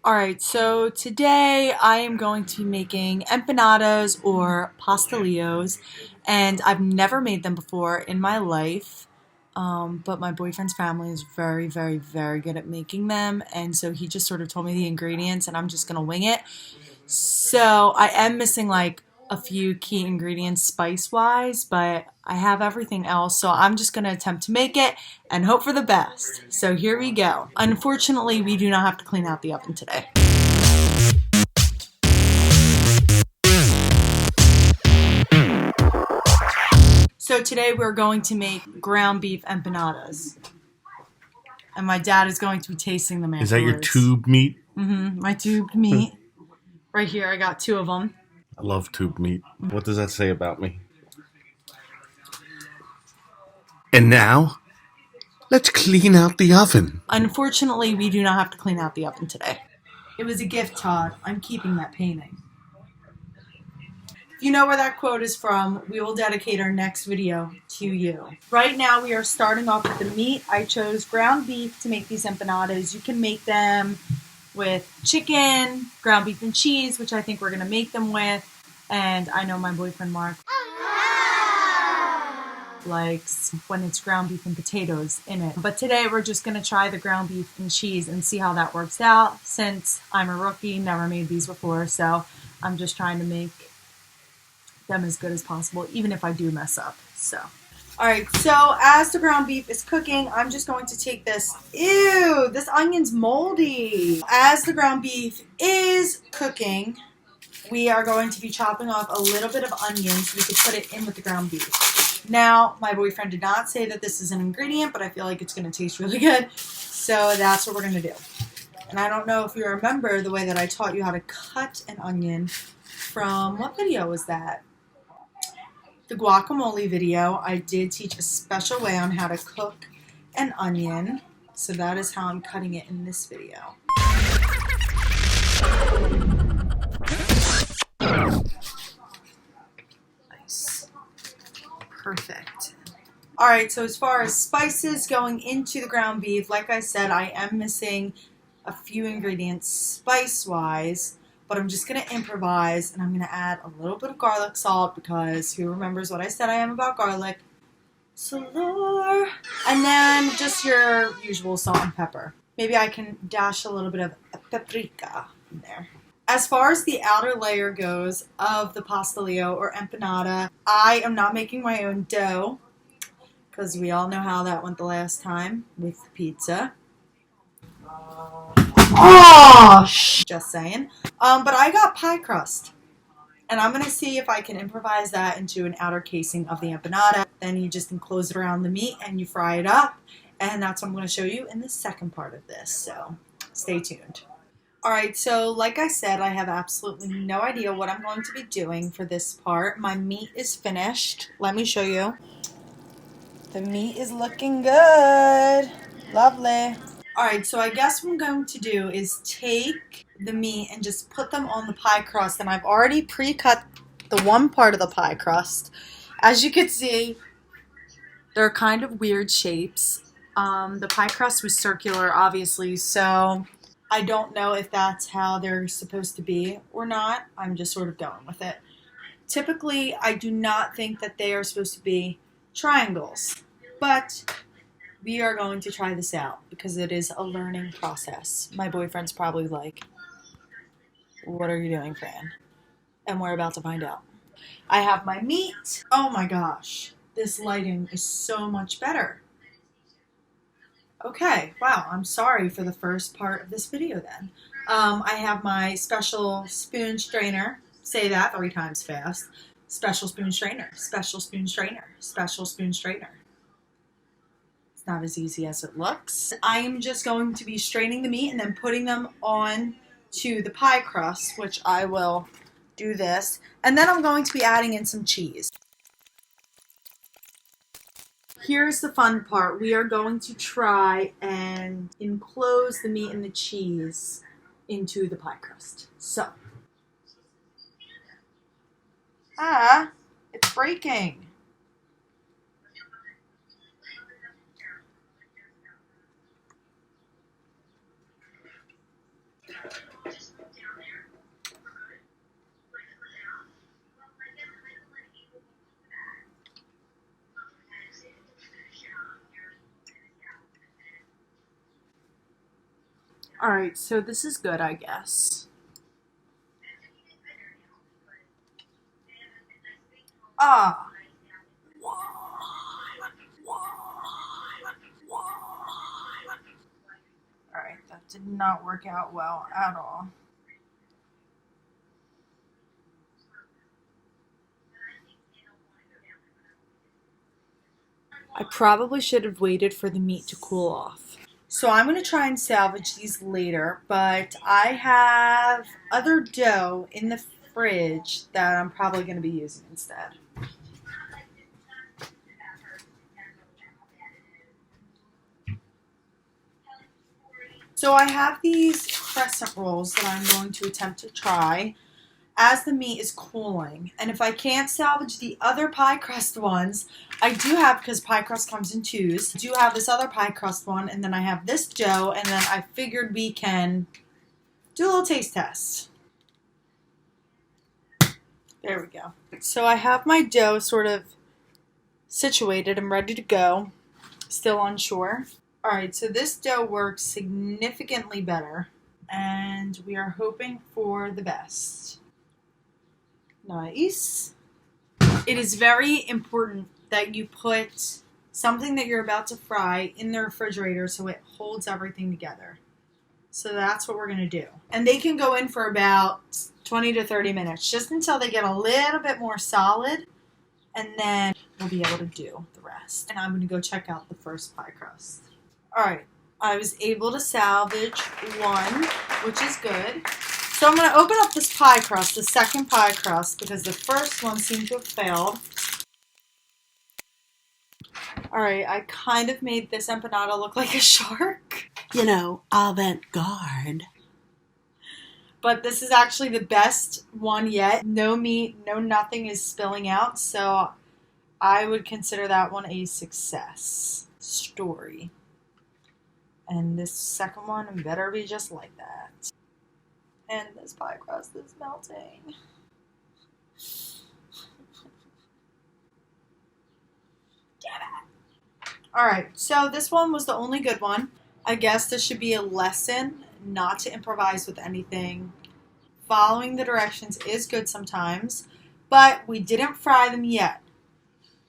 Alright, so today I am going to be making empanadas or pastelillos, and I've never made them before in my life, but my boyfriend's family is very, very, very good at making them, and so he just sort of told me the ingredients and I'm just gonna wing it. So I am missing like a few key ingredients spice-wise, but I have everything else, so I'm just gonna attempt to make it and hope for the best. So here we go. Unfortunately, we do not have to clean out the oven today. So today we're going to make ground beef empanadas. And my dad is going to be tasting them afterwards. Is that your tube meat? Mm-hmm, my tube meat. Right here, I got 2 of them. I love tube meat. What does that say about me? And now, let's clean out the oven. Unfortunately, we do not have to clean out the oven today. It was a gift, Todd. I'm keeping that painting. If you know where that quote is from, we will dedicate our next video to you. Right now, we are starting off with the meat. I chose ground beef to make these empanadas. You can make them with chicken, ground beef and cheese, which I think we're going to make them with. And I know my boyfriend Mark likes when it's ground beef and potatoes in it. But today we're just going to try the ground beef and cheese and see how that works out. Since I'm a rookie, never made these before, so I'm just trying to make them as good as possible, even if I do mess up. So, alright, so as the ground beef is cooking, I'm just going to take this. Ew, this onion's moldy. As the ground beef is cooking, we are going to be chopping off a little bit of onion so we can put it in with the ground beef. Now, my boyfriend did not say that this is an ingredient, but I feel like it's going to taste really good. So that's what we're going to do. And I don't know if you remember the way that I taught you how to cut an onion from, what video was that? The guacamole video. I did teach a special way on how to cook an onion. So that is how I'm cutting it in this video. Nice. Perfect. Alright, so as far as spices going into the ground beef, like I said, I am missing a few ingredients spice-wise, but I'm just going to improvise, and I'm going to add a little bit of garlic salt, because who remembers what I said I am about garlic? Salor. And then just your usual salt and pepper. Maybe I can dash a little bit of paprika in there. As far as the outer layer goes of the pastelillo or empanada, I am not making my own dough, because we all know how that went the last time with the pizza. Oh, just saying. But I got pie crust, and I'm going to see if I can improvise that into an outer casing of the empanada. Then you just enclose it around the meat and you fry it up, and that's what I'm going to show you in the second part of this, so stay tuned. Alright, so like I said, I have absolutely no idea what I'm going to be doing for this part. My meat is finished. Let me show you. The meat is looking good. Lovely. Alright, so I guess what I'm going to do is take the meat and just put them on the pie crust. And I've already pre-cut the one part of the pie crust. As you can see, they're kind of weird shapes. The pie crust was circular, obviously, so I don't know if that's how they're supposed to be or not. I'm just sort of going with it. Typically, I do not think that they are supposed to be triangles, but we are going to try this out because it is a learning process. My boyfriend's probably like, what are you doing, Fran? And we're about to find out. I have my meat. Oh my gosh, this lighting is so much better. Okay, wow, I'm sorry for the first part of this video then. I have my special spoon strainer. Say that 3 times fast. Special spoon strainer, special spoon strainer, special spoon strainer. It's not as easy as it looks. I'm just going to be straining the meat and then putting them on to the pie crust, which I will do this. And then I'm going to be adding in some cheese. Here's the fun part. We are going to try and enclose the meat and the cheese into the pie crust. So. Ah, it's breaking. Alright, so this is good, I guess. Ah. Alright, that did not work out well at all. I probably should have waited for the meat to cool off. So I'm going to try and salvage these later, but I have other dough in the fridge that I'm probably going to be using instead. So I have these crescent rolls that I'm going to attempt to try as the meat is cooling. And if I can't salvage the other pie crust ones, I do have, because pie crust comes in twos, I do have this other pie crust one, and then I have this dough, and then I figured we can do a little taste test. There we go. So I have my dough sort of situated. I'm ready to go. Still unsure. Alright, so this dough works significantly better, and we are hoping for the best. Nice. It is very important that you put something that you're about to fry in the refrigerator so it holds everything together. So that's what we're going to do. And they can go in for about 20 to 30 minutes, just until they get a little bit more solid, and then we'll be able to do the rest. And I'm going to go check out the first pie crust. Alright, I was able to salvage one, which is good. So I'm going to open up this pie crust, the second pie crust, because the first one seemed to have failed. Alright, I kind of made this empanada look like a shark. You know, avant-garde. But this is actually the best one yet. No meat, no nothing is spilling out, so I would consider that one a success story. And this second one better be just like that. And this pie crust is melting. Damn it. Alright, so this one was the only good one. I guess this should be a lesson not to improvise with anything. Following the directions is good sometimes, but we didn't fry them yet.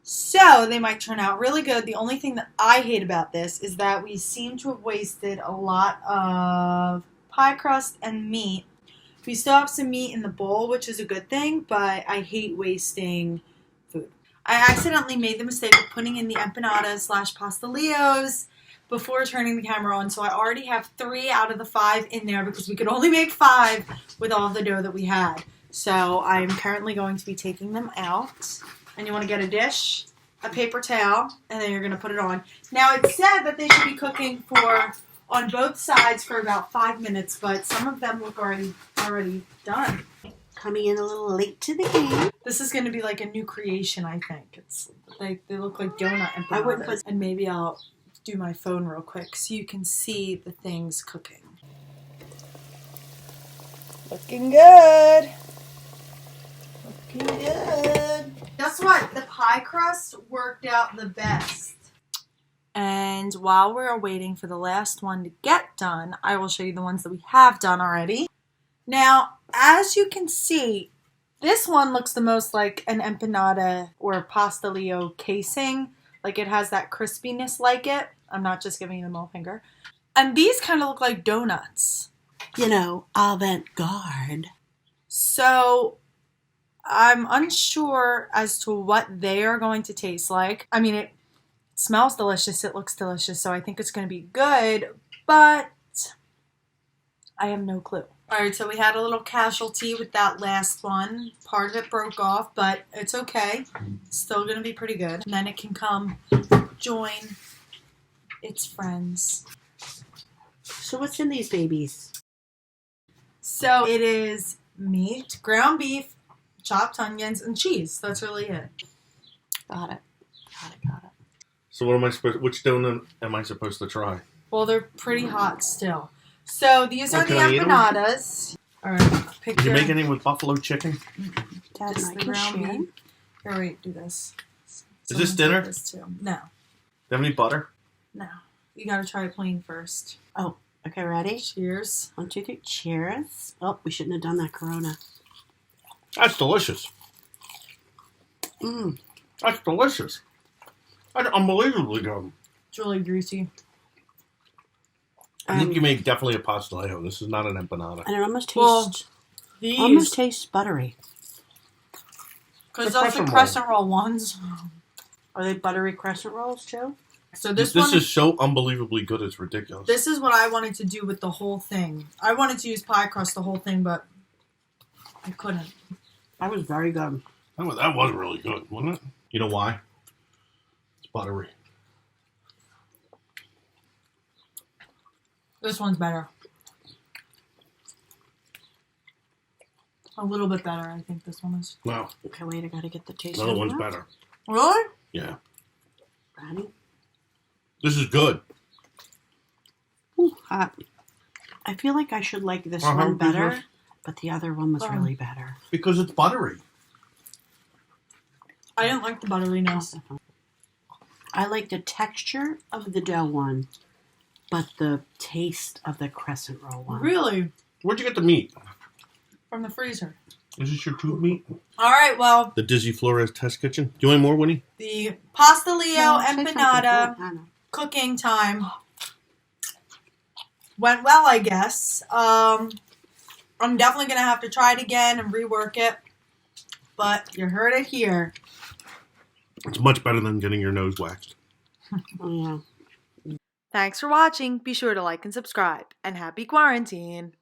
So they might turn out really good. The only thing that I hate about this is that we seem to have wasted a lot of pie crust and meat. We still have some meat in the bowl, which is a good thing, but I hate wasting food. I accidentally made the mistake of putting in the empanadas / pastelillos before turning the camera on, so I already have 3 out of the 5 in there because we could only make 5 with all the dough that we had. So I'm currently going to be taking them out. And you want to get a dish, a paper towel, and then you're going to put it on. Now, it said that they should be cooking on both sides for about 5 minutes, but some of them look already done. Coming in a little late to the game. This is going to be like a new creation, I think. It's like they look like donut empanadas. And maybe I'll do my phone real quick so you can see the things cooking. Looking good. Looking good. Guess what? The pie crust worked out the best. And while we're waiting for the last one to get done, I will show you the ones that we have done already. Now, as you can see, this one looks the most like an empanada or pastelillo casing. Like it has that crispiness like it. I'm not just giving you the middle finger. And these kind of look like donuts. You know, avant-garde. So I'm unsure as to what they are going to taste like. I mean, it smells delicious. It looks delicious. So I think it's going to be good. But I have no clue. All right, so we had a little casualty with that last one. Part of it broke off, but it's okay. It's still going to be pretty good. And then it can come join its friends. So what's in these babies? So it is meat, ground beef, chopped onions, and cheese. That's really it. Got it. So which donut am I supposed to try? Well, they're pretty hot still. So these are the Can I eat 'em? empanadas. All right, pick Did you your... make any with buffalo chicken? Dad Just and the I can ground share. beef. Here, wait, do this. Is Someone this take dinner? This too. No, Do you have any butter? no. You gotta try it plain first. Oh, Okay, ready? Cheers. 1, 2, 3. Cheers. Oh, we shouldn't have done that Corona. That's delicious. Mmm. That's delicious. That's unbelievably good. It's really greasy. I think you made definitely a pastelillo. This is not an empanada. And it almost Well, tastes these, buttery. because The those are crescent crescent roll ones. Are they buttery crescent rolls, Joe? So This one is so unbelievably good. It's ridiculous. This is what I wanted to do with the whole thing. I wanted to use pie crust the whole thing, but I couldn't. That was very good. That was really good, wasn't it? You know why? It's buttery. This one's better. A little bit better, I think this one is. No, Okay, wait, I gotta get the taste. the other of one's that. better. Really? Yeah. Ready? This is good. Ooh, hot. I feel like I should like this Uh-huh, one better, because- but the other one was Oh. really better. Because it's buttery. I didn't like the buttery now. I like the texture of the dough one, but the taste of the crescent roll one. Really? Where'd you get the meat? From the freezer. Is this your tube meat? All right, well, The Dizzy Flores test kitchen. Do you want any more, Winnie? the pastelillo No, say something. empanada I know. cooking time went well, I guess. I'm definitely going to have to try it again and rework it. But you heard it here. It's much better than getting your nose waxed. Oh, yeah. Thanks for watching. Be sure to like and subscribe. And happy quarantine.